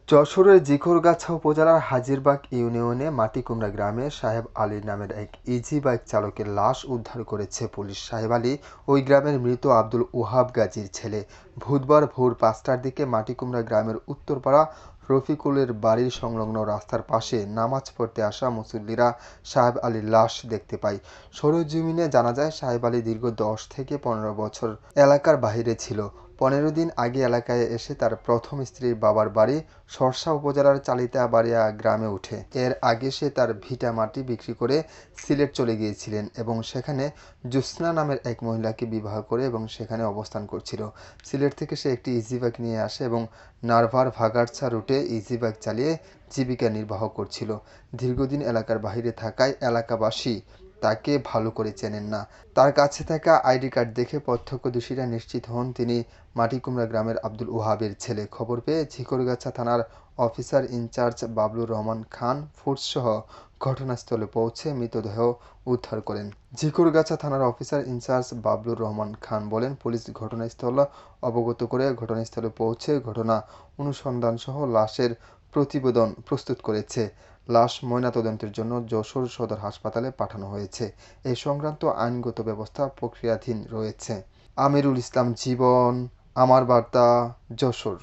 যশোরের জিকরগাছা উপজেলার হাজিরবাগ ইউনিয়নে মাটিকুমড়া গ্রামে সাহেব আলী নামের এক ইজি বাইক চালকের লাশ উদ্ধার করেছে পুলিশ। সাহেব আলী ওই গ্রামের মৃত আব্দুল ওহাব গাজীর ছেলে। বুধবার ভোর 5টার দিকে মাটিকুমড়া গ্রামের উত্তরপাড়া রফিকুলের বাড়ির সংলগ্ন রাস্তার পাশে নামাজ পড়তে আসা মুসল্লিরা সাহেব আলীর লাশ দেখতে পায়। সরেজমিনে জানা যায়, সাহেব আলী দীর্ঘ 10 থেকে 15 বছর এলাকার বাইরে ছিল। 15 দিন আগে এলাকায় এসে তার প্রথম স্ত্রীর বাবার বাড়ি শর্ষা উপজেলার চালিতাবাড়িয়া গ্রামে ওঠে। এর আগে সে তার ভিটা মাটি বিক্রি করে সিলেট চলে গিয়েছিলেন এবং সেখানে জ্যোৎস্না নামের এক মহিলাকে বিবাহ করে এবং সেখানে অবস্থান করছিল। সিলেট থেকে সে একটি ইজি বাইক নিয়ে আসে এবং নারভার ভাগাড়ছা রুটে ইজি বাইক চালিয়ে জীবিকা নির্বাহ করছিল। দীর্ঘদিন এলাকার বাইরে থাকায় এলাকাবাসী তাকে ভালো করে চেনেন না। তার কাছে থাকা আইডি কার্ড দেখে প্রত্যক্ষদর্শীরা নিশ্চিত হন তিনি মাটিকুমড়া গ্রামের আব্দুল ওহাবের ছেলে। খবর পেয়ে ঝিকরগাছা থানার অফিসার ইনচার্জ বাবলুর রহমান খান ফোর্সসহ ঘটনাস্থলে পৌঁছে মৃতদেহ উদ্ধার করেন। ঝিকরগাছা থানার অফিসার ইনচার্জ বাবলুর রহমান খান বলেন, পুলিশ ঘটনাস্থল অবগত করে ঘটনাস্থলে পৌঁছে ঘটনা অনুসন্ধানসহ লাশের প্রতিবেদন প্রস্তুত করেছে। লাশ ময়নাতদন্তের জন্য যশোর সদর হাসপাতালে পাঠানো হয়েছে। এ সংক্রান্ত আইনগত ব্যবস্থা প্রক্রিয়াধীন রয়েছে। আমিরুল ইসলাম জীবন, আমার বার্তা, যশোর।